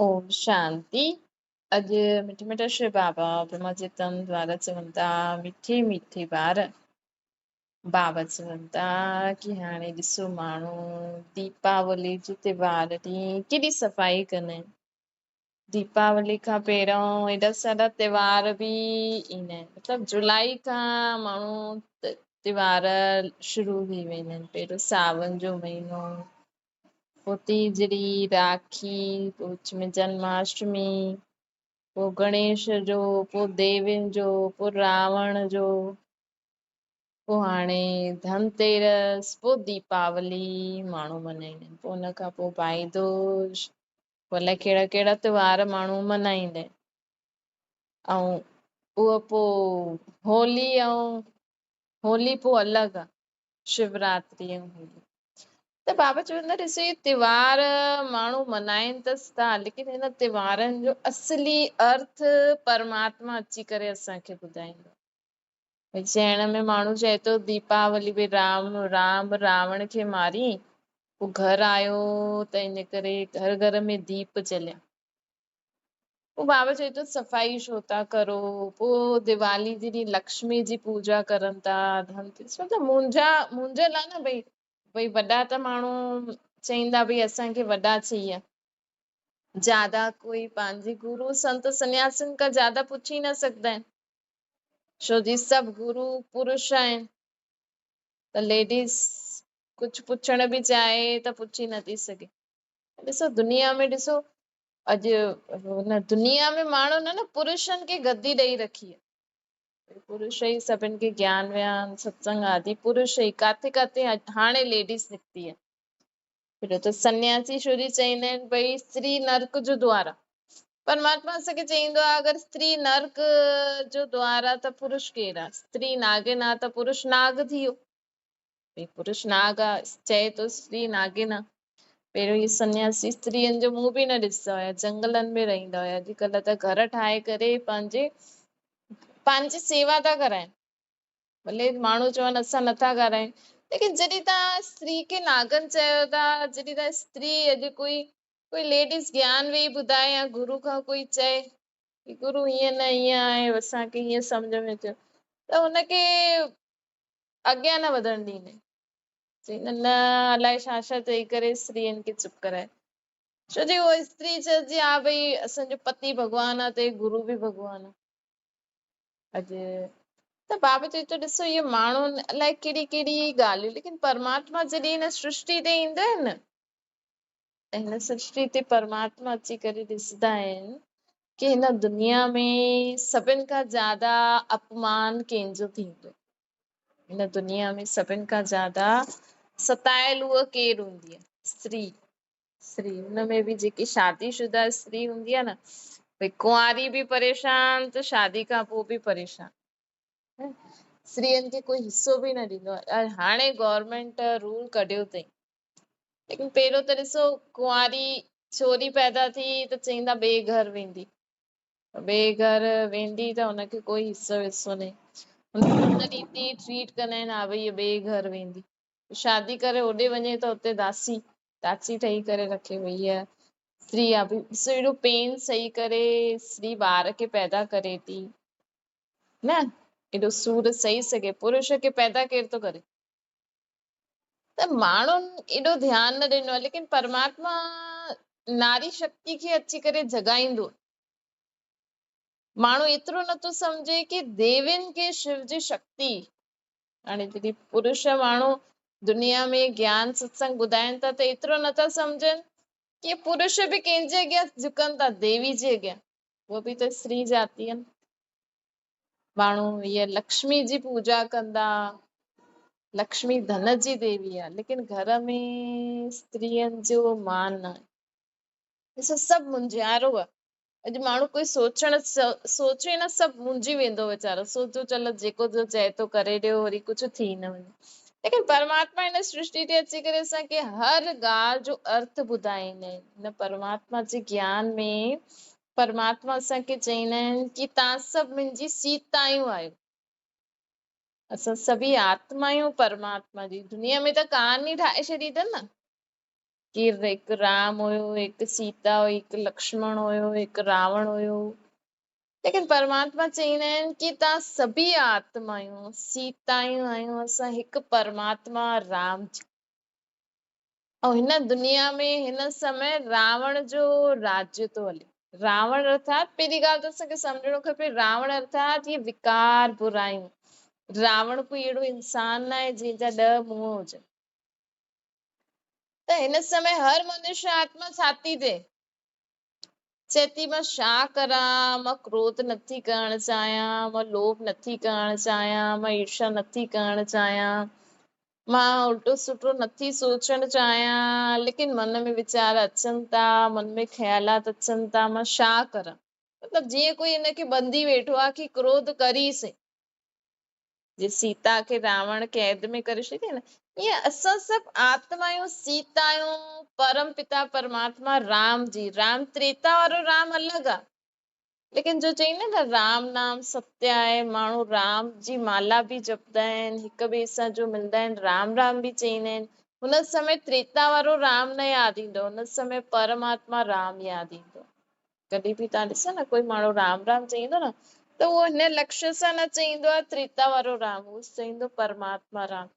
ओम शांति। अॼु मिठा मिठा श्री बाबा ब्रह्मजितम द्वारा चवनि था मिठी मिठी ॿार। बाबा चवनि था की हाणे ॾिसो माण्हू दीपावली जे त्योहार ॾींहुं केॾी सफ़ाई कंदा आहिनि। दीपावली खां पहिरियों एॾा सारा त्योहार बि ईंदा आहिनि, मतिलबु जुलाई खां माण्हू त्योहार शुरू थी वेंदा आहिनि। पहिरियों सावन जो महीनो, पोइ तीजड़ी, राखी, पोइ विच में जन्माष्टमी, पोइ गणेश जो, पोइ देवियुनि जो, पोइ रावण जो, पोइ हाणे धनतेरस, पोइ दीपावली माण्हू मल्हाईंदा आहिनि। पोइ हुन खां पोइ भाई दूज, पोइ अलाए कहिड़ा कहिड़ा त्योहार माण्हू मल्हाईंदा आहिनि। ऐं उहो पोइ होली पोइ अलॻि आहे, शिवरात्रि ऐं होली। त बाबा चवंदा ॾिसो इहे त्योहार माण्हू मल्हाइनि त था, लेकिन हिन त्योहारनि जो असली अर्थ परमात्मा अची करे असांखे ॿुधाईंदो। भई चइण में माण्हू चए थो दीपावली बि राम रावण खे मारी, पोइ घर आयो त इन करे घर घर में दीप जलिया। पोइ बाबा चए थो सफ़ाई छो था करो, पोइ दिवाली जे ॾींहुं लक्ष्मी जी पूजा करनि था, धनतेरस, मतिलबु मुंहिंजे लाइ न भई भई वॾा त माण्हू चईंदा भई असांखे वॾा चई विया, ज्यादा कोई पंहिंजे गुरु संत सन्यासिन खां ज्यादा पुछी न सघंदा आहिनि, छो जी सभु गुरु पुरुष आहिनि। त लेडीज़ कुझु पुछण बि चाहे त पुछी नथी सघे। ॾिसो दुनिया में, ॾिसो अॼु हुन दुनिया में माण्हू न पुरुषनि खे गद्दी ॾेई रखी आहे। पुरुष ई सभिनि खे ज्ञान व्यान सत्संग आदि पुरुष ई, काथे काथे हाणे लेडीज़ निकिती आहे। फिर त सन्यासी छो जी चईंदा आहिनि भई स्त्री नर्क जो द्वार आहे। परमात्मा असांखे चईंदो आहे अगरि स्त्री नर्क जो द्वार आहे त पुरुष केरु आहे? स्त्री नागिन आहे त पुरुष नाग थी वियो। भई पुरुष नाग आहे, चए थो स्त्री नागिन आहे। पहिरियों इहे सन्यासी स्त्रियुनि जो मुंहुं बि न ॾिसंदा हुया, जंगलनि में रहंदा हुया। अॼुकल्ह त घर ठाहे करे पंहिंजी सेवा था कराइनि। भले माण्हू चवनि असां नथा करायूं, लेकिन जॾहिं तव्हां स्त्री खे नागन चयो था, जॾहिं तव्हां स्त्री अॼु कोई लेडीज़ ज्ञान वेही ॿुधाए या गुरू खां कोई चए की गुरू हीअं न हीअं आहे, असांखे हीअं सम्झ में अचे, त हुनखे अॻियां न वधण ॾींदे, चईंदा न अलाए छा छा चई करे स्त्रियुनि खे चुप कराए। छो जी उहा स्त्री चइजे हा भई असांजो पति भॻवानु आहे त गुरू बि भॻवानु आहे। अॼु त बाबा चए थो ॾिसो इहे माण्हू अलाए कहिड़ी कहिड़ी ॻाल्हियूं, लेकिन परमात्मा जॾहिं हिन सृष्टि ते ईंदो आहे न, हिन सृष्टि ते परमात्मा अची करे ॾिसंदा आहिनि की हिन दुनिया में सभिनि खां ज्यादा अपमान कंहिंजो थींदो। हिन दुनिया में सभिनि खां ज्यादा सतायल उहा केरु हूंदी आहे? स्त्री। हुनमें बि जेकी शादीशुदा स्त्री हूंदी आहे न, भई कुंवारी बि परेशान त शादी खां पोइ बि परेशान। स्त्रियुनि खे कोई हिसो बि न ॾींदो आहे। हाणे गवर्नमेंट रूल कढियो अथई, लेकिन पहिरियों त ॾिसो कुंवारी छोरी पैदा थी त चईंदा ॿिए घर वेंदी, ॿिए घर वेंदी त हुनखे कोई हिसो विसो न, हुन रीति ट्रीट कंदा आहिनि, हा भई ॿिए घर वेंदी, शादी करे होॾे वञे त हुते दासी ठही करे रखे वई आहे। स्त्री आहे ॾिसो एॾो पेन सही करे स्त्री ॿार खे पैदा करे थी न, एॾो सूर सही सघे, पुरुष खे पैदा केरु थो करे? त माण्हुनि एॾो ध्यानु न ॾिनो आहे, लेकिन परमात्मा नारी शक्ति खे अची करे जगाईंदो। माण्हू एतिरो नथो सम्झे की देवियुनि खे शिव जी शक्ति, हाणे जॾहिं पुरुष माण्हू दुनिया में ज्ञान सत्संग ॿुधाइनि था त एतिरो नथा सम्झनि की पुरुष बि कंहिंजे अॻियां झुकनि था, देवी जे अॻियां, उहो बि त स्त्री जाती आहे। माण्हू हीअ लक्ष्मी जी पूजा कंदा, लक्ष्मी धन जी देवी आहे, लेकिन घर में स्त्रियुनि जो मान न आहे। ॾिसो सभु मुंझियारो आहे। अॼु माण्हू कोई सोचे न, सभु मुंझी वेंदो वीचारो, सोचो चलो जेको जो चए थो करे ॾियो, वरी कुझु थी न वञे। लेकिन परमात्मा हिन सृष्टि ते अची करे असांखे हर ॻाल्हि जो अर्थ ॿुधाईंदा आहिनि। हिन परमात्मा जे ज्ञान में परमात्मा असांखे चईंदा आहिनि की तव्हां सभु मुंहिंजी सीतायूं आहियो। असां सभी आत्मायूं परमात्मा जी। दुनिया में त कहानी ठाहे छॾी अथनि न, कि हिकु राम हुयो, हिकु सीता हुई, हिकु लक्ष्मण हुयो, हिकु रावण हुयो। लेकिन परमात्मा चईंदा आहिनि कि तव्हां सभी आत्मायूं सीतायूं आहियूं असां हिकु परमात्मा राम जी। ऐं हिन दुनिया में हिन समय रावण जो राज्य थो हले। रावण अर्थात पहिरीं ॻाल्हि त असांखे सम्झणो खपे, रावण अर्थात ये विकार बुरायूं। रावण कोई अहिड़ो इंसान न आहे जंहिंजा 10 मुंहं हुजनि। त हिन समय हर मनुष्य आत्मा छा थी थिए, चए थी मां छा करां, मां क्रोध नथी करणु चाहियां, मां लोभ नथी करणु चाहियां, मां ईर्ष्या नथी करणु चाहियां, मां उल्टो सुठो नथी सोचणु चाहियां। लेकिन मन में वीचार अचनि था, मन में ख़्यालात अचनि था, मां छा करां। मतलब जीअं कोई हिनखे बंधी वेठो आहे कि क्रोध करीसि। जे सीता खे रावण कैद में करे छॾियईं न, ईअं असां सभु आत्मायूं सीतायूं परम पिता परमात्मा राम जी। राम त्रेता वारो राम अलॻि आहे, लेकिन जो चई न राम नाम सत्य आहे, माण्हू राम जी माला बि जपदा आहिनि, हिक ॿिए सां जो मिलंदा आहिनि राम राम बि चईंदा आहिनि। हुन समय त्रेता वारो राम न यादि ईंदो, हुन समय परमात्मा राम यादि ईंदो। कॾहिं बि तव्हां ॾिसो न कोई माण्हू राम राम चईंदो न, त उहो हिन लक्ष्य सां न चईंदो आहे त्रेता वारो राम, उहो चईंदो परमात्मा राम।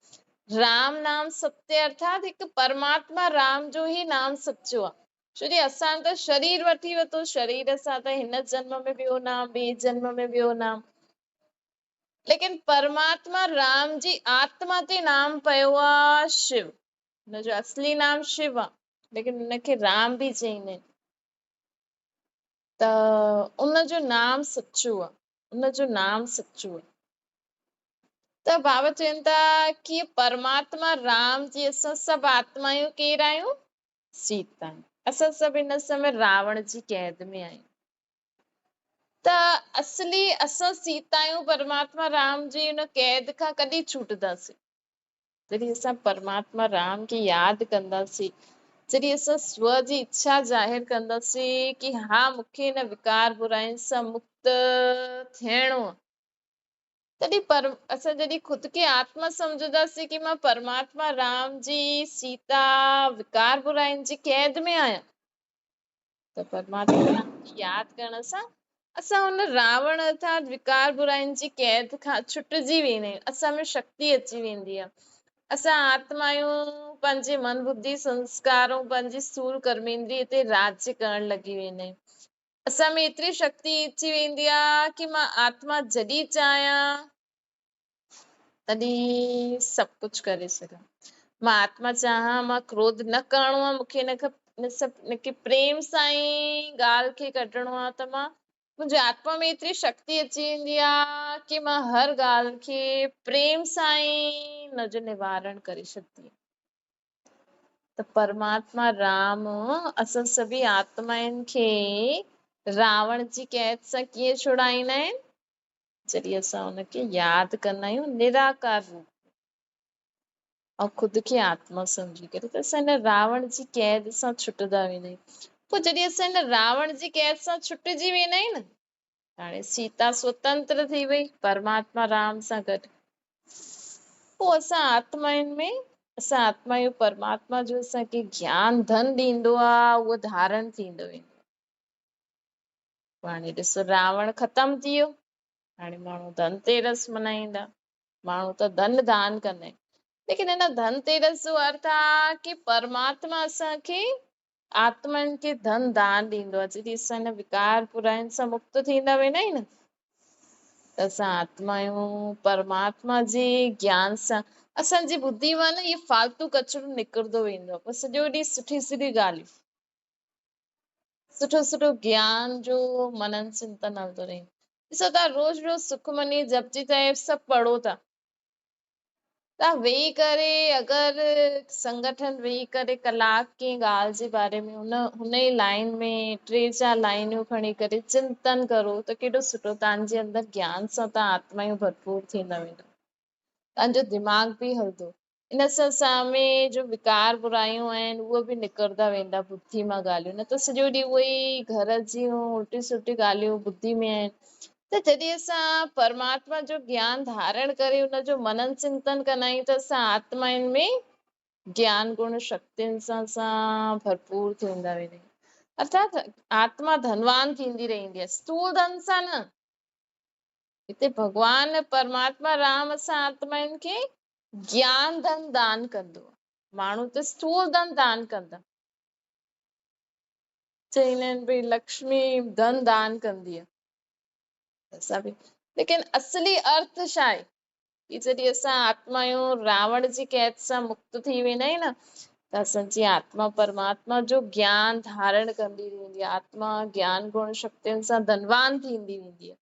राम नाम सत्य अर्थात हिकु परमात्मा राम जो ही नाम सचो आहे। छो जे असां त शरीर वठी वरितो, शरीर सां त हिन जन्म में ॿियो नाम, ॿिए जन्म में ॿियो नाम, लेकिन परमात्मा राम जी आत्मा ते नाम पियो आहे शिव। हुनजो असली नाम शिव आहे, लेकिन हुनखे राम बि चईंदा आहिनि। त उनजो नाम सच्चो आहे, उनजो नाम सच्चो आहे। त बाबा चवनि था कि परमात्मा राम जी असां सभु आत्मायूं केरु आहियूं, सीता। असां सभु हिन समय रावण जी कैद में आहियूं। त असली असां सीता आहियूं परमात्मा राम जी हुन कैद खां कॾहिं छूटंदासीं, जॾहिं असां परमात्मा राम खे यादि कंदासीं, जॾहिं असां स्व जी इच्छा ज़ाहिर कंदासीं कि हा मूंखे हिन विकार बुराइनि सां मुक्त थियणो आहे, तॾहिं असां जॾहिं ख़ुदि खे आत्मा सम्झंदासीं कि मां परमात्मा राम जी सीता विकार बुराइनि जी कैद में आहियां, त परमात्मा राम खे यादि करण सां असां हुन रावण अर्थात विकार बुराइनि जी कैद खां छुटजी वेंदा आहियूं। असां में शक्ति अची वेंदी आहे। असां आत्मायूं पंहिंजे मन बुद्धि संस्कारों पंहिंजी स्थूल कर्मेंद्रिय ते राज्य करण लॻी वेंदा आहियूं। असां में एतिरी शक्ति अची वेंदी आहे कि मां आत्मा जॾहिं चाहियां तॾहिं सभु कुझु करे सघां। मां आत्मा चाहियां मां क्रोध न करणो आहे, मूंखे हिनखे प्रेम सां ई ॻाल्हि खे कढणो आहे, त मां मुंहिंजी आत्मा में एतिरी शक्ति अची वेंदी आहे कि मां हर ॻाल्हि खे प्रेम सां ई हुनजो निवारण करे छॾंदी आहियां। त परमात्मा राम असां सभी आत्माउनि खे रावण जी कैद सां कीअं छुड़ाईंदा आहिनि, जॾहिं असां हुनखे यादि कंदा आहियूं निराकार रूप ऐं ख़ुदि खे आत्मा सम्झी करे, त असां हिन रावण जी कैद सां छुटंदा वेंदा आहियूं। पोइ जॾहिं असां हिन रावण जी कैद सां छुटिजी वेंदा आहियूं न, हाणे सीता स्वतंत्र थी वई परमात्मा राम सां गॾु। पोइ असां आत्मायूं परमात्मा जो असांखे ज्ञान धन ॾींदो आहे, उहो धारण थींदो वेंदो। हाणे ॾिसो रावण ख़तम थी वियो, हाणे माण्हू धनतेरस मल्हाईंदा, माण्हू त धन दान कंदा आहिनि, लेकिन हिन धनतेरस जो अर्थ आहे कि परमात्मा असांखे आत्मनि खे धन दान ॾींदो आहे। जॾहिं असां हिन विकार बुराइनि सां मुक्त थींदा वेंदा आहियूं न, त असां आत्मायूं परमात्मा जे ज्ञान सां असांजी बुद्धि मां न इहो फालतू कचिरो निकिरंदो वेंदो आहे। सॼो ॾींहुं सुठी सुठी ॻाल्हियूं, सुठो सुठो ज्ञान जो मनन चिंतन हलंदो रहे। ॾिसो तव्हां रोज़ रोज़ सुखमनी जपजी साहिब सभु पढ़ो था, तव्हां वेही करे अगरि संगठन वेही करे कलाक कंहिं ॻाल्हि जे बारे में हुन ई लाइन में 3-4 लाइनियूं खणी करे चिंतन करो त केॾो सुठो, तव्हांजे अंदरि ज्ञान सां तव्हां आत्मायूं भरपूर थींदा वेंदा, तव्हांजो दिमाग़ बि हलंदो। इन सां सामे जो विकार बुरायूं आहिनि उहे बि निकिरंदा वेंदा बुद्धि मां ॻाल्हियूं, न त सॼो ॾींहुं उहे ई घर जूं उल्टी सुल्टी ॻाल्हियूं बुद्धि में आहिनि। त जॾहिं असां परमात्मा जो ज्ञान धारण करे हुनजो मनन चिंतन कंदा आहियूं त असां आत्माउनि में ज्ञान गुण शक्तियुनि सां असां भरपूर थींदा वेंदा आहियूं। अर्थात आत्मा धनवान थींदी रहंदी आहे, स्थूल धन सां न। हिते भगवान परमात्मा राम असां आत्माउनि खे ज्ञान धन दान कंदो आहे। माण्हू त स्थूल धन दान कंदा, चईंदा आहिनि भई लक्ष्मी धन दान कंदी आहे, असां बि। लेकिन असली अर्थ छा आहे कि जॾहिं असां आत्मा आहियूं, रावण जी कैद सां मुक्त थी वेंदा आहियूं न, त असांजी आत्मा परमात्मा जो ज्ञान धारण कंदी वेंदी आहे। आत्मा ज्ञान गुण शक्तियुनि सां धनवान थींदी वेंदी आहे।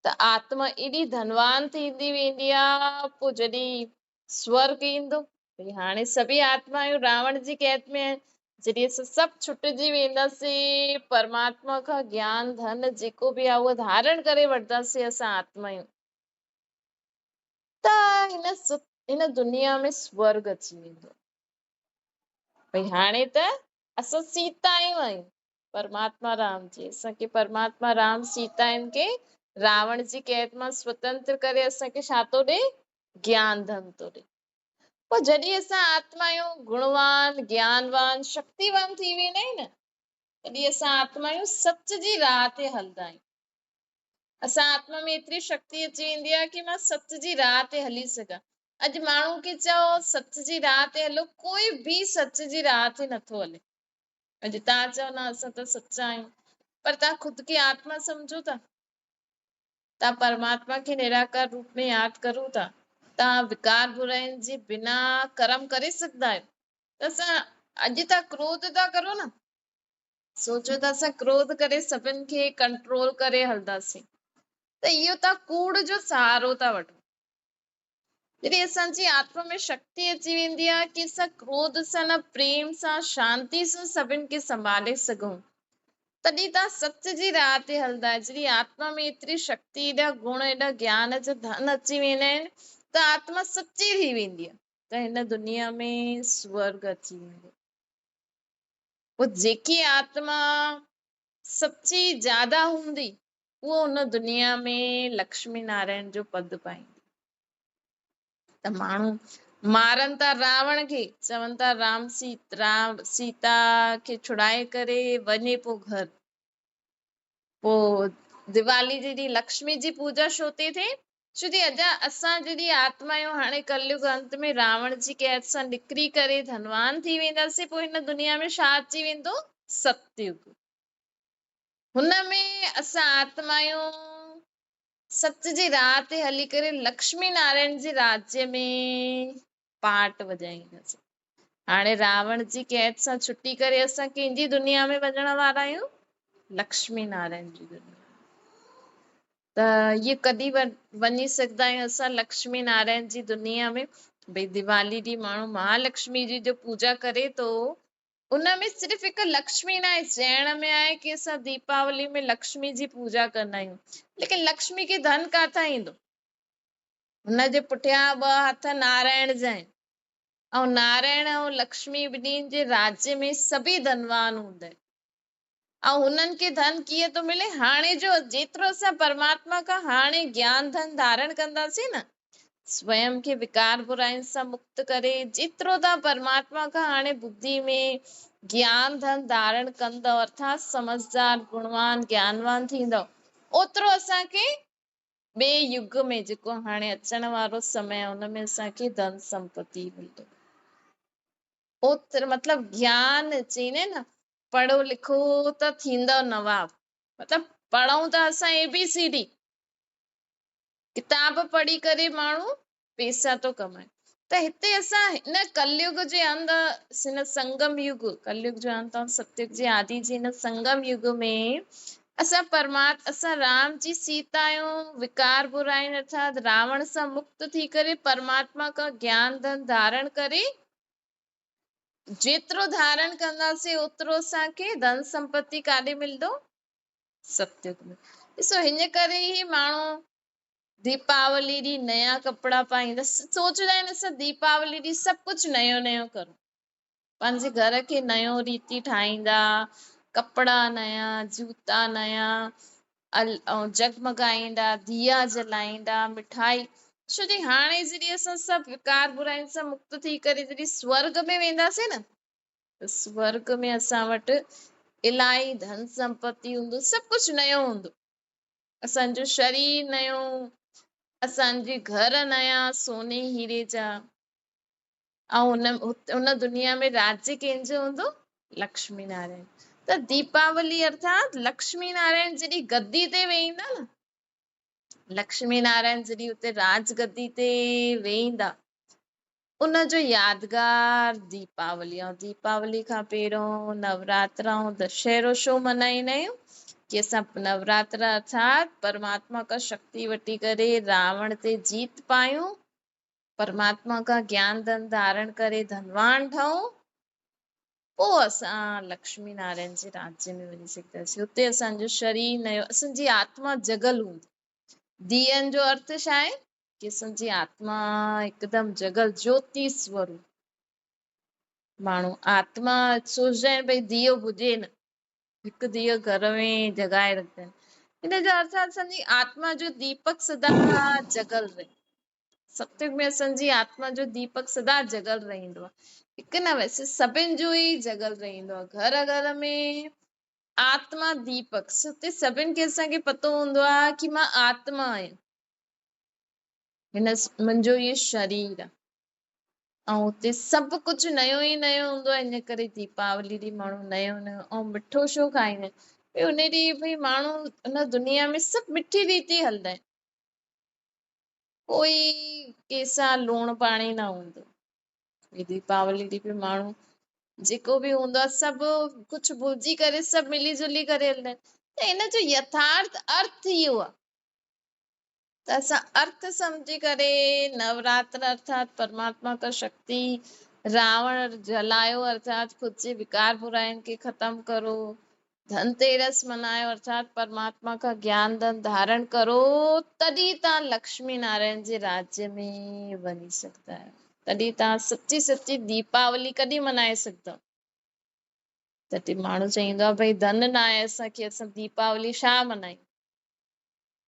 त आत्मा एॾी धनवान थींदी वेंदी आहे, पोइ जॾहिं स्वर्ग ईंदो, भई हाणे सभई आत्मा आहियूं रावण जी कैद में आहिनि, जॾहिं असां सभु छुटिजी वेंदासीं, परमात्मा खां ज्ञान धन जेको बि आहे उहो धारण करे वठंदासीं असां आत्मा आहियूं, त हिन दुनिया में स्वर्ग अची वेंदो। भई हाणे त असां सीता आहियूं, परमात्मा राम जी, असांखे परमात्मा राम सीता आहिनि के रावण जी कैद मां स्वतंत्र करे असांखे छा थो ॾे? ज्ञान धन थो ॾे। पोइ जॾहिं असां आत्मा आहियूं गुणवान ज्ञानवान शक्तिवान थी वेंदा आहियूं न, तॾहिं असां आत्मा आहियूं सच जी राह ते हलंदा आहियूं। असां आत्मा में एतिरी शक्ति अची वेंदी आहे कि मां सच जी राह ते हली सघां। अॼु माण्हू खे चओ सच जी राह ते हलो, कोई बि सच जी राह ते नथो हले। अॼु तव्हां चओ न असां त सचा आहियूं, पर तव्हां खुद खे आत्मा सम्झो था? तव्हां परमात्मा खे निराकार रूप में यादि करो था? तव्हां विकार बुराइनि जे बिना कर्म करे सघंदा आहियो? त असां अॼु तव्हां क्रोध था करो न, सोचो त असां क्रोध करे सभिनि खे कंट्रोल करे हलंदासीं, त इहो तव्हां कूड़ जो सहारो था वठो। जॾहिं असांजी आत्मा में शक्ति अची वेंदी आहे कि असां क्रोध सां न, प्रेम सां शांति सां सभिनि खे संभाले सघूं, तॾहिं तव्हां सच जी राह ते हलंदा। जॾहिं आत्मा में एतिरी शक्ति, एॾा गुण, एॾा ज्ञान जा धन अची वेंदा आहिनि, त आत्मा सच्ची थी वेंदी आहे, त हिन दुनिया में स्वर्ग अची वेंदो। पोइ जेकी आत्मा सच्ची ज्यादा हूंदी, उहो हुन दुनिया में लक्ष्मी नारायण जो पद पाईंदी। त माण्हू मारनि था रावण खे, चवनि था राम सीता खे छुड़ाए करे वञे पोइ घर। पोइ दिवाली जे ॾींहुं लक्ष्मी जी पूजा छो थी थिए? छो जी असां जॾहिं आत्मा आहियूं, हाणे कलयुग अंत में रावण जी कैद सां निकिरी करे धनवान थी वेंदासीं, पोइ हिन दुनिया में छा अची वेंदो? सतयुग। हुन में असां आत्मा आहियूं, सच जी राह ते हली करे लक्ष्मी नारायण जे राज्य में पाट वॼाईंदासीं। हाणे रावण जी कैद सां छुटी करे असां कंहिंजी दुनिया में वञण वारा आहियूं? लक्ष्मी नारायण जी दुनिया। त इहे कॾहिं वञी सघंदा आहियूं असां लक्ष्मी नारायण जी दुनिया में? भई दिवाली ॾींहुं माण्हू महालक्ष्मी जी जो पूजा करे थो, उनमें सिर्फ़ु हिकु लक्ष्मी न आहे, चइण में आहे कि असां दीपावली में लक्ष्मी जी पूजा कंदा आहियूं, लेकिन लक्ष्मी खे धन काथां ईंदो? हुनजे पुठियां ॿ हथ नारायण जा आहिनि, ऐं नारायण ऐं लक्ष्मी ॿिन्हिनि जे राज्य में सभई धनवान हूंदा आहिनि। ऐं हुननि खे धन कीअं थो मिले? हाणे जो जेतिरो असां परमात्मा खां हाणे ज्ञान धन धारण कंदासीं न, स्वयं खे विकार बुराइनि सां मुक्त करे जेतिरो तव्हां परमात्मा खां हाणे बुद्धि में ज्ञान धन धारण कंदव, अर्थात समझदार गुणवान ज्ञानवान थींदव, ओतिरो असांखे ॿिए युग में जेको हाणे अचण वारो समय आहे हुन में असांखे धन संपत्ति मिलंदो। ओतिरो मतिलबु ज्ञान चईंदा आहिनि न, पढ़ो लिखो त थींदव नवाब, मतिलबु पढ़ूं था असां ABCD, किताब पढ़ी करे माण्हू पैसा थो कमाए। त हिते असां हिन कलयुग जे अंदरि, हिन संगम युग, कलयुग जो अंत ऐं सतयुग जे आदि जे हिन संगम युग में असां राम जी सीता आहियूं, विकार बुराइनि अर्थात रावण सां मुक्त थी करे परमात्मा खां ज्ञान धन धारण करे, जेतिरो धारण कंदासीं ओतिरो असांखे धन संपत्ति काॾे मिलंदो? सतयुग में। ॾिसो हिन करे ई माण्हू दीपावली ॾींहुं नया कपिड़ा पाईंदा, सोचंदा आहिनि असां दीपावली ॾींहुं सभु कुझु नयो नयो करूं, पंहिंजे घर खे नयो रीति ठाहींदा, कपिड़ा नया, जूता नया, ऐं जगमगाईंदा, दिया जलाईंदा, मिठाई, छो जे हाणे जॾहिं असां सभु विकार बुराइनि सां मुक्त थी करे जॾहिं स्वर्ग में वेंदासीं न, त स्वर्ग में असां वटि इलाही धन संपत्ति हूंदो, सभु कुझु नयो हूंदो। असांजो शरीर नयो, असांजे घर नया सोने हीरे जा। ऐं उन दुनिया में राज्य कंहिंजो हूंदो? लक्ष्मी नारायण। त दीपावली अर्थात लक्ष्मी नारायण जॾहिं गद्दी ते वेहींदा न, लक्ष्मी नारायण जॾहिं उते राजगद्दी ते वेहींदा, उनजो यादगार दीपावली। ऐं दीपावली खां पहिरियों नवरात्रा ऐं दशहरो छो मल्हाईंदा आहियूं? कि असां नवरात्रा अर्थात परमात्मा का शक्ति वठी करे रावण ते जीत पायूं, परमात्मा का ज्ञान धन धारण करे धनवान ठहूं, पोइ असां लक्ष्मी नारायण जे राज्य में वञी सघंदासीं। हुते असांजो शरीर नयो, असांजी आत्मा जगल हूंदी। दियनि जो अर्थ छा आहे? कि असांजी आत्मा हिकदमि जगल ज्योति स्वरूप। माण्हू आत्मा सोचदा आहिनि भई दियो बुझे न, हिकु दियो घर में जगाए रखंदा आहिनि। हिन जो अर्थ आहे असांजी आत्मा जो दीपक सदा जगल रहे। सत्युग में असांजी आत्मा जो दीपक सदा जगल रहंदो आहे। हिकु न वैसे सभिनि जो ई जगल रहंदो आहे। घर घर में आत्मा दीपक, हुते सभिनि खे असांखे पतो हूंदो आहे कि मां आत्मा आहियां, हिन मुंहिंजो इहो शरीर आहे। ऐं हुते सभु कुझु नयो ई नयो हूंदो आहे। इन करे दीपावली ॾींहुं माण्हू नयो नयो ऐं मिठो छो खाईंदा आहिनि? भई उन ॾींहुं भई माण्हू उन दुनिया में सभु मिठी रीति हलंदा आहिनि, कोई कंहिंसां लूण पाणी न हूंदो। दीपावली ॾींहुं बि माण्हू जेको बि हूंदो आहे सभु कुझु भुलिजी करे सभु मिली जुली करे हलंदा आहिनि। त इन जो यथार्थ अर्थ इहो आहे। त असां अर्थ सम्झी करे नवरात्र अर्थात परमात्मा का शक्ति, रावण जलायो अर्थात खुद जे विकार बुराइनि खे ख़त्म करो, धनतेरस मनायो अर्थात परमात्मा का ज्ञान धन धारण करो, तॾहिं तव्हां लक्ष्मी नारायण जे राज्य में वञी सघंदा आहियो। तॾहिं तव्हां सची सची दीपावली कॾहिं मनाए सघंदव। तॾहिं माण्हू चईंदो आहे भई धन न आहे असांखे, असां दीपावली छा मनायूं?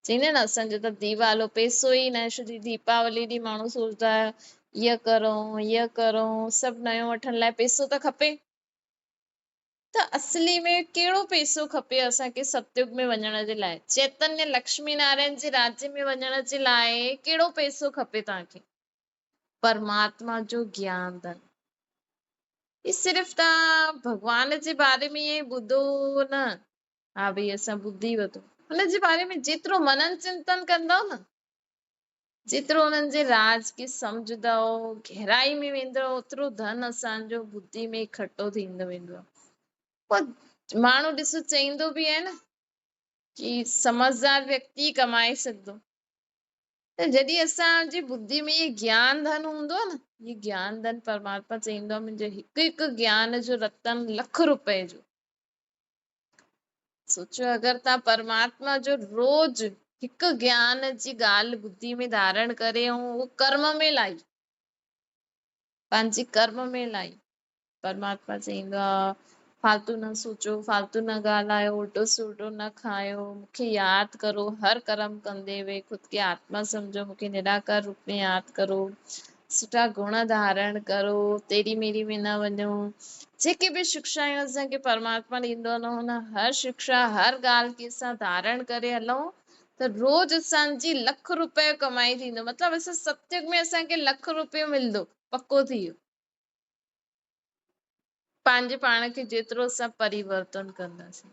चईंदा न असांजो त दीवालो पैसो ई न। छो दीपावली ॾींहुं माण्हू सोचदा ईअं करूं सभु नयो वठण लाइ पैसो त खपे। त असली में कहिड़ो पैसो खपे असांखे सतयुग में वञण जे लाइ? चैतन्य लक्ष्मी नारायण जे राज्य में वञण जे लाइ कहिड़ो पैसो खपे तव्हांखे? परमात्मा जो ज्ञान धन। सिर्फ़ तव्हां भॻवान जे बारे में ईअं ॿुधो न, हा भई असां ॿुधी वरितो, हुन जे बारे में जेतिरो मनन चिंतन कंदव न, जेतिरो हुननि जे राज खे सम्झंदव, गहराई में वेंदव, ओतिरो धन असांजो बुद्धि में इकठो थींदो वेंदो आहे। पर माण्हू ॾिसो चईंदो बि आहे न कि समझदार व्यक्ति कमाए सघंदो। त जॾहिं असांजी बुद्धि में इहे ज्ञान धन हूंदो आहे न, ये ज्ञान धन परमात्मा चईंदो आहे मुंहिंजो हिकु हिकु ज्ञान जो रतन ₹1,00,000 जो। सोचो अगरि तव्हां परमात्मा जो रोज हिकु ज्ञान जी ॻाल्हि बुद्धि में धारण करे ऐं उहो कर्म में लाई, पंहिंजी कर्म में लाई, परमात्मा चईंदो आहे फालतू न सोचो, फालतू न ॻाल्हायो, उल्टो सुल्टो न खायो, मूंखे यादि करो, हर कर्म कंदे हुए खुद खे आत्मा सम्झो, मूंखे निराकार रूप में यादि करो, सुठा गुण धारण करो, तेरी मेरी में न वञो। जेके बि शिक्षायूं असांखे परमात्मा ॾींदो न, हुन हर शिक्षा हर ॻाल्हि खे असां धारण करे हलूं त रोज असांजी ₹1,00,000 कमाई थींदो। मतिलबु असां सतयुग में असांखे ₹1,00,000 मिलंदो, पको थी वियो। पंहिंजे पाण खे जेतिरो असां परिवर्तन कंदासीं।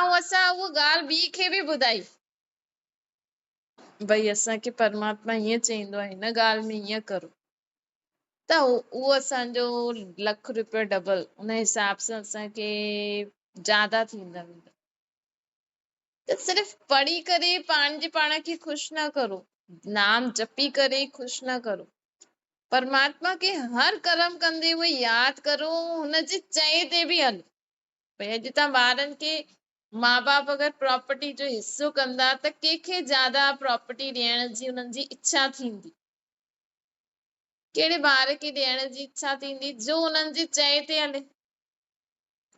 ऐं असां उहा ॻाल्हि ॿी खे बि ॿुधाई, भई असांखे परमात्मा हीअं चईंदो आहे, हिन ॻाल्हि में हीअं करो, त उहो असांजो ₹1,00,000 डबल उन हिसाब सां असांखे ज्यादा थींदा वेंदा। त सिर्फ़ पढ़ी करे पंहिंजे पाण खे ख़ुशि न करो, नाम जपी करे ख़ुशि न करो, परमात्मा खे हर कर्म कंदे हुए यादि करो, हुनजे चए ते बि हलो। भई अॼु तव्हां ॿारनि खे माउ बाप अगरि प्रॉपर्टी जो हिसो कंदा त कंहिंखे ज्यादा प्रॉपर्टी ॾियण जी हुननि जी इच्छा थींदी? कहिड़े ॿार खे ॾियण जी इच्छा थींदी? जो हुननि जे चए ते हले।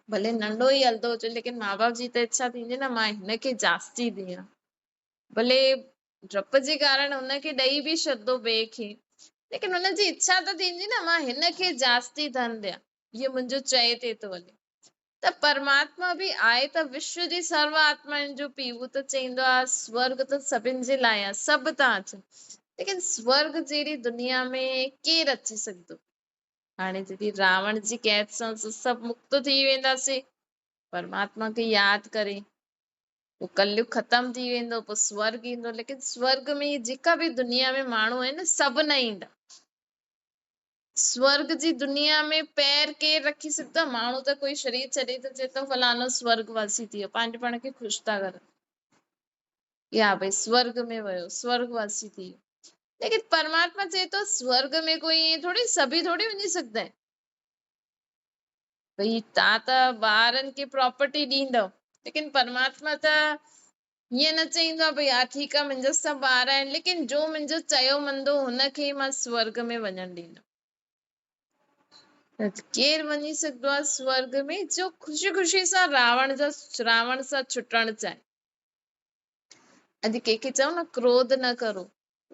भले नंढो ई हलंदो हुजे, लेकिन माउ बाप जी त इच्छा थींदी न मां हिनखे जास्ती ॾियां। भले डप जे कारण हुनखे ॾेई बि छॾंदो ॿिए खे, लेकिन हुनजी इच्छा त थींदी न मां हिनखे जास्ती धन ॾियां, इहो मुंहिंजो चए ते थो हले। त परमात्मा बि आहे त विश्व जी सर्व आत्माउनि जो पीउ, उहो त चईंदो आहे स्वर्ग त सभिनि जे लाइ आहे, सभु था अचनि, लेकिन स्वर्ग जहिड़ी दुनिया में केरु अची सघंदो? हाणे जॾहिं रावण जी कैद सां सभु मुक्त थी वेंदासीं, परमात्मा खे यादि करे वो कलयुग खत्म थी वेंदो, पोइ स्वर्ग ईंदो, लेकिन स्वर्ग में जेका बि दुनिया में माण्हू आहिनि सभु न ईंदा। स्वर्ग जी दुनिया में पैर केरु रखी सघंदो? माण्हू त कोई शरीर छॾे त चए थो फलानो स्वर्गवासी थी वियो, पंहिंजे पाण खे ख़ुशि था करनि, या भई स्वर्ग में वियो, स्वर्गवासी थी वियो, लेकिन परमात्मा चए थो स्वर्ग में कोई ईअं थोड़ी सभी थोड़ी वञी सघंदा आहिनि। भई तव्हां त ॿारनि खे प्रॉपर्टी ॾींदव, लेकिन परमात्मा त हीअं न चईंदो आहे भई हा ठीकु आहे मुंहिंजा सभु ॿार आहिनि, लेकिन जो मुंहिंजो चयो मंदो हुनखे मां स्वर्ग में वञणु ॾींदमि। केरु वञी सघंदो आहे स्वर्ग में? जो ख़ुशी ख़ुशी सां रावण सां छुटणु चाहे। अॼु कंहिंखे चओ न क्रोध न करो,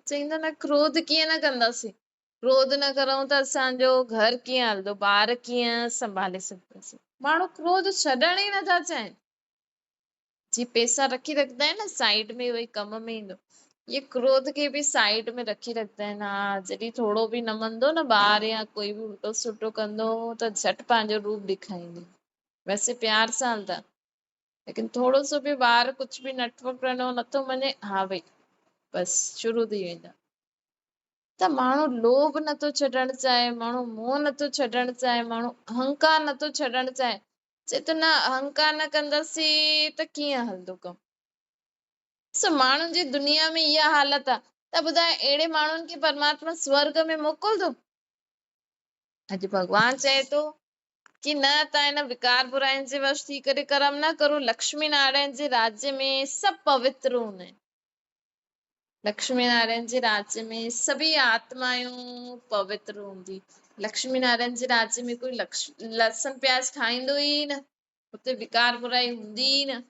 चईंदा न क्रोध कीअं न कंदासीं, क्रोध न करूं त असांजो घर कीअं हलंदो, ॿार कीअं संभाले सघंदासीं? माण्हू क्रोध छॾण ई नथा चाहिनि। जीअं पैसा रखी रखंदा आहिनि न साइड में, वही कम में ईंदो, ये क्रोध खे बि साइड में रखी रखंदा आहिनि। हा जॾहिं थोरो बि न मन्दो न ॿार या कोई बि उल्टो सुल्टो कंदो त झटि पंहिंजो रूप ॾेखारींदो, वैसे प्यार सां हलंदा, लेकिन थोरो सो बि ॿार कुझु बि नटवक करणो नथो मञे, हा भई बसि शुरू थी वेंदा। त माण्हू लोभ नथो छॾणु चाहे, माण्हू मोह नथो छॾणु चाहे, माण्हू अहंकार नथो छॾणु चाहे, चए थो न अहंकार न कंदासीं त कीअं हलंदो कमु? माण्हुनि जी दुनिया में इहा हालत आहे, त ॿुधाए अहिड़े माण्हुनि खे परमात्मा स्वर्ग में मोकिलंदो? अॼु भॻवान चए थो कि न तव्हां हिन विकार बुराइनि जे वश थी करे कर्म न करो, लक्ष्मी नारायण जे राज्य में सभु पवित्र हूंदा आहिनि। लक्ष्मी नारायण जे राज्य में सभी आत्मायूं पवित्र हूंदी। लक्ष्मी नारायण जे राज्य में कोई लहसुन प्याज खाईंदो ई न, हुते विकार बुराई हूंदी ई न,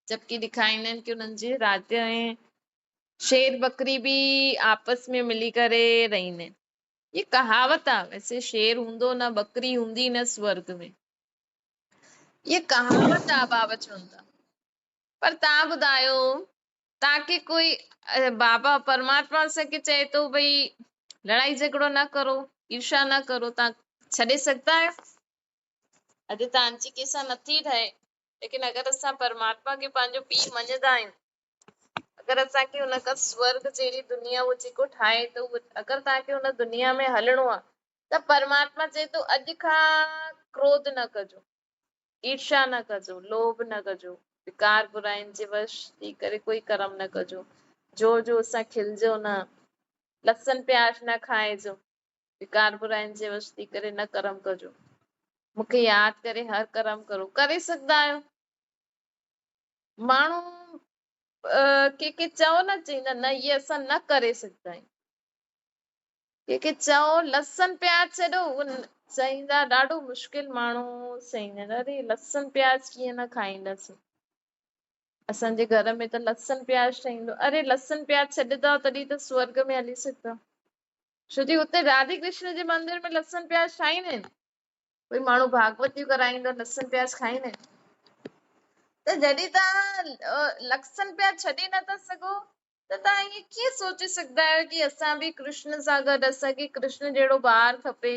जबकि ॾेखारींदा आहिनि कि उन्हनि जे राज्य में शेर बकरी बि आपस में मिली करे रहंदा आहिनि। ये कहावत आहे, वैसे शेर हूंदो न, बकरी हूंदी न स्वर्ग में, ये कहावत आहे बाबा चवनि था। पर तव्हां ॿुधायो, तव्हांखे कोई बाबा परमात्मा असांखे चए थो भई लड़ाई झगड़ो न करो, ईर्षा न करो, तव्हां छॾे सघंदा आहियो? अॼु तव्हांजी कंहिंसां नथी ठहे, लेकिन अगरि असां परमात्मा खे पंहिंजो पीउ मञंदा आहियूं, अगरि असांखे हुन खां स्वर्ग जहिड़ी दुनिया उहो जेको ठाहे थो, अगरि तव्हांखे हुन दुनिया में हलणो आहे, त परमात्मा चए थो अॼु खां क्रोध न कजो, ईर्षा न कजो, लोभ न कजो, विकार बुराइनि जे वश थी करे कोई कर्म न कजो, जो असां खिलजो न, लहसुन प्याज न खाइजो, विकार बुराइनि जे वश थी करे न कर्म कजो, मूंखे यादि करे हर कर्म करो। करे सघंदा आहियो? माण्हू के चओ न, चईंदा न इहे असां न करे सघंदा आहियूं, के चओ लहसुन प्याज छॾो, चईंदा ॾाढो मुश्किल माण्हू चईंदा अरे लहसुन प्याज कीअं न खाईंदासीं, असांजे घर में त लहसुन प्याज ठहींदो, अरे लहसुन प्याज छॾंदा तॾहिं त स्वर्ग में हली सघंदा, छो जी हुते राधे कृष्ण जे मंदिर में लहसुन प्याज ठाहींदा आहिनि, कोई माण्हू भागवतियूं कराईंदो लहसुन प्याज खाईंदा आहिनि। त जॾहिं तव्हां लहसुन प्याज छॾे नथा सघो, त तव्हां ईअं कीअं सोचे सघंदा आहियो कि असां बि कृष्ण सां गॾु, असांखे कृष्ण जहिड़ो ॿार खपे?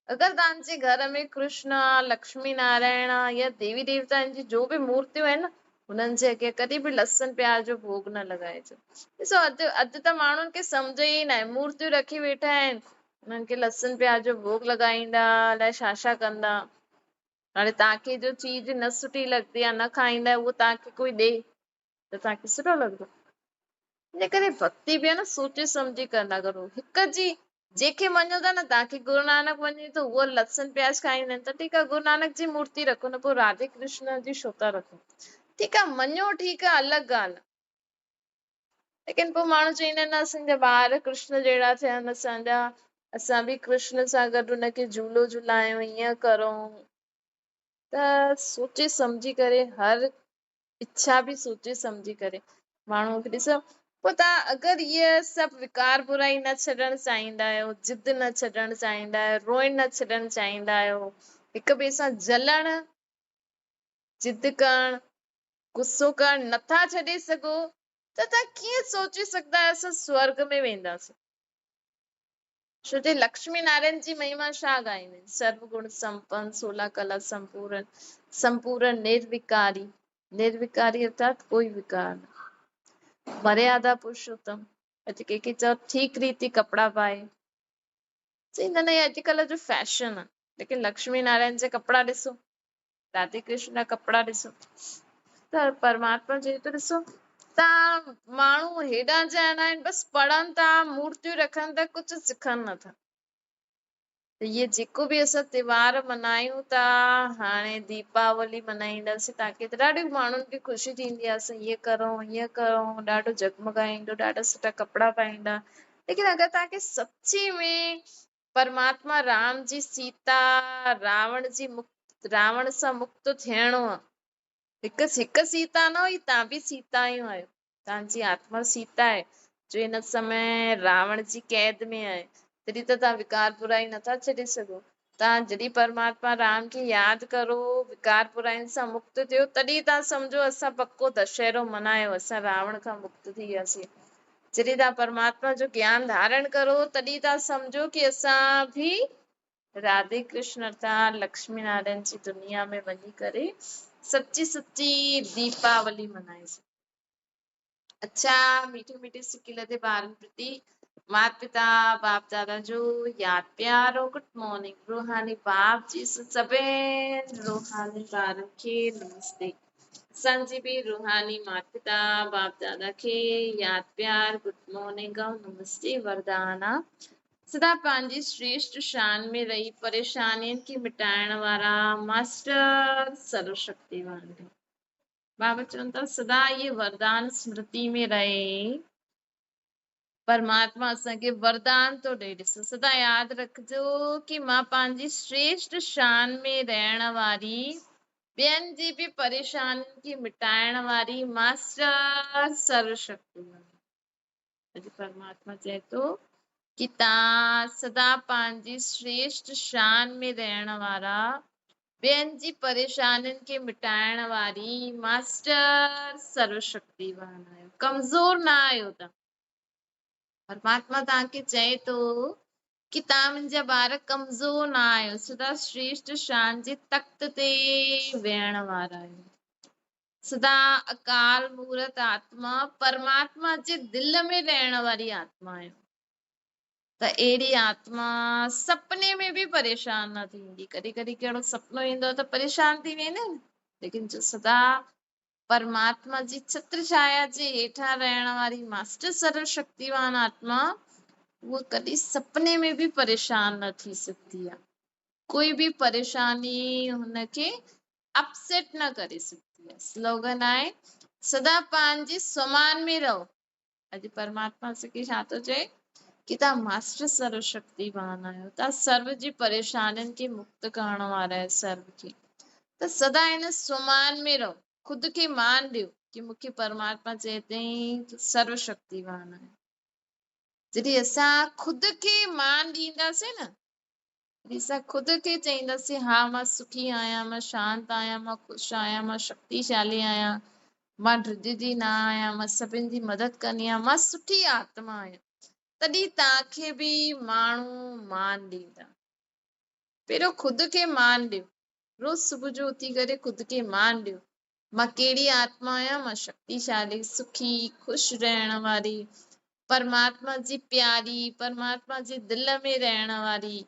अगरि तव्हांजे घर में कृष्ण आहे, लक्ष्मी नारायण आहे, या देवी देवताउनि जी जो बि मूर्तियूं आहिनि, हुननि जे अॻे कॾहिं बि लहसुन प्याज जो भोग न लॻाइजो। ॾिसो अॼु त माण्हुनि खे सम्झ ई न आहे, मूर्तियूं रखी वेठा आहिनि, हुननि खे लहसुन प्याज जो भोग लॻाईंदा, अलाए छा कंदा। हाणे तव्हांखे जो चीज न सुठी लॻंदी आहे, न खाईंदा, उहो तव्हांखे कोई ॾे त तव्हांखे सुठो लॻंदो? इन करे भक्ति बि आहे न सोचे सम्झी कंदा करो। हिक जी जंहिंखे मञो था न, तव्हांखे गुरू नानक मञे थो, उहो लहसुन प्याज खाईंदा आहिनि, त ठीकु आहे गुरू नानक जी मूर्ति रखो न, पोइ राधे कृष्ण जी छो था रखो? ठीकु आहे मञो, ठीकु आहे, अलॻि ॻाल्हि आहे, लेकिन पोइ माण्हू चईंदा आहिनि असांजा ॿार कृष्ण जहिड़ा थियनि, असां बि कृष्ण सां गॾु हुनखे झूलो झुलायूं, ईअं करूं। त सोचे सम्झी करे, हर इच्छा बि सोचे सम्झी करे माण्हू खे ॾिसो, पोइ तव्हां अगरि इहे सभु विकार बुराई न छॾणु चाहींदा आहियो, जिद न छॾणु चाहींदा आहियो, रोइण न छॾणु चाहींदा आहियो, हिक ॿिए सां जलण, जिद करण, गुस्सो करण नथा छॾे सघो, त तव्हां कीअं सोचे सघंदा आहियो असां स्वर्ग में वेंदासीं? छो जे लक्ष्मी नारायण जी महिमा छा ॻाईंदा आहिनि? सर्व गुण संपन्न, 16 कला संपूर्ण, संपूर्ण निर्विकारी, निर्विकारी अर्थात कोई विकार न, मर्यादा पुरुषोत्तम। अॼु कंहिंखे चओ ठीक रीति कपिड़ा पाए, चईंदा न अॼुकल्ह जो फैशन आहे, लेकिन लक्ष्मी नारायण जा कपिड़ा ॾिसो, राधे कृष्ण जा कपिड़ा ॾिसो, त परमात्मा चए थो ॾिसो तव्हां माण्हू हेॾा ॼणा आहिनि, बसि पढ़नि था, मूर्तियूं रखनि था, कुझु सिखनि नथा। त इहे जेको बि असां त्योहार मल्हायूं था, हाणे दीपावली मल्हाईंदासीं, ताकी त ॾाढी माण्हुनि खे ख़ुशी थींदी आहे, असां ईअं करूं ईअं करूं, ॾाढो जगमगाईंदो, ॾाढा सुठा कपिड़ा पाईंदा। लेकिन अगरि तव्हांखे सच्ची में परमात्मा राम जी सीता रावण सां मुक्त थियणो आहे, हिकु सीता न हुई, तव्हां बि सीता ई आहियो, तव्हांजी आत्मा सीता आहे जो हिन समय रावण जी कैद में आहे, तॾहिं त तव्हां विकार बुराई नथा छॾे सघो। तव्हां जॾहिं परमात्मा राम खे यादि करो, विकार बुराइनि सां मुक्त थियो, तॾहिं तव्हां सम्झो असां पको दशहरो मल्हायो, असां रावण खां मुक्त थी वियासीं। जॾहिं तव्हां परमात्मा जो ज्ञान धारण करो, तॾहिं तव्हां सम्झो कि असां बि राधे कृष्ण अर्थात लक्ष्मी नारायण जी दुनिया में वञी करे सच्ची सच्ची दीपावली मल्हाईसीं। अच्छा, मीठे मीठे सिकिल ते ॿारनि प्रति माता पिता बाप दादा जो यादि प्यारो गुड मॉर्निंग। रूहानी बाप जी सभिनि रूहानी ॿारनि खे नमस्ते। असांजी बि रूहानी माता पिता बाप दादा खे यादि प्यार गुड मॉर्निंग ऐं नमस्ते वरदाना। सदा पंहिंजी श्रेष्ठ शान में रही परेशानियुनि खे मिटाइण वारा मास्टर सर्वशक्तिवान। बाबा चवनि था सदा ये वरदान स्मृति में रहे, परमात्मा असांखे वरदान थो ॾे। ॾिसो सदा यादि रखिजो कि मां पंहिंजी श्रेष्ठ शान में रहण वारी, ॿियनि जी बि परेशानियुनि खे मिटाइण वारी मास्टर सर्वशक्तिवान। अॼु परमात्मा चए थो कि तव्हां सदा पंहिंजी श्रेष्ठ शान में रहण वारा, ॿियनि जी परेशानियुनि खे मिटाइण वारी मास्टर सर्वशक्तिवान आहियो, कमज़ोर न आहियो तव्हां। परमात्मा तव्हांखे चए थो कि तव्हां मुंहिंजा ॿार कमज़ोर न आहियो, सदा श्रेष्ठ शान जे तख़्त ते वेहण वारा आहियो, सदा अकाल मूर्त आत्मा परमात्मा जे दिल में रहण वारी आत्मा आहियो। त अहिड़ी आत्मा सपने में बि परेशान न थींदी। कॾहिं कॾहिं कहिड़ो सपनो ईंदो त परेशान थी वेंदा आहिनि, लेकिन जो सदा परमात्मा जी छत्र छाया जे हेठां रहण वारी मास्टर सर्वशक्तिवान आत्मा, उहा कॾहिं सपने में बि परेशान न थी सघंदी आहे। कोई बि परेशानी हुनखे अपसेट न करे सघंदी आहे। स्लोगन आहे सदा पंहिंजे स्वमान में रहो। अॼु परमात्मा असांखे छा थो चए कि तव्हां मास्टर सर्वशक्तिवान आहियो, तव्हां सर्व जी परेशानियुनि खे मुक्त करण वारा आहियो सर्व खे। त सदा हिन स्वमान में रहो, ख़ुदि खे मान ॾियो कि मूंखे परमात्मा चए थई सर्वशक्तिवान आहे। जॾहिं असां ख़ुदि खे मान ॾींदासीं न, असां ख़ुदि खे चईंदासीं हा मां सुखी आहियां, मां शांत आहियां, मां ख़ुशि आहियां, मां शक्तिशाली आहियां, मां ड्रिजदी न आहियां, मां सभिनि जी मदद कंदी आहियां, मां सुठी आत्मा आहियां, तॾहिं तव्हांखे बि माण्हू मान ॾींदा। पहिरियों ख़ुदि खे मान ॾियो, रोज़ सुबुह जो उथी करे ख़ुदि खे मान ॾियो, मां कहिड़ी आत्मा आहियां, मां शक्तिशाली, सुखी, ख़ुशि रहण वारी, परमात्मा जी प्यारी, परमात्मा जे दिल में रहण वारी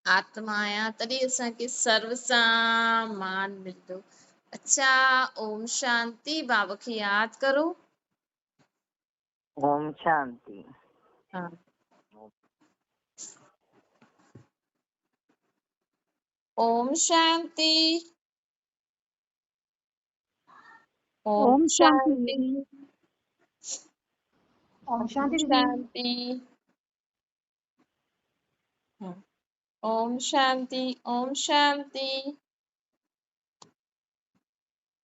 आत्मा आहियां, तॾहिं असांखे सर्व सां मान मिलंदो। अच्छा, ओम शांति। बाबा खे यादि करो। ओम शांति। हाँ, ओम शांति। ओम शांति शांति। दीदी। ओम शांति दीदी। शांति। हाँ, ओम शांति, ओम शांति।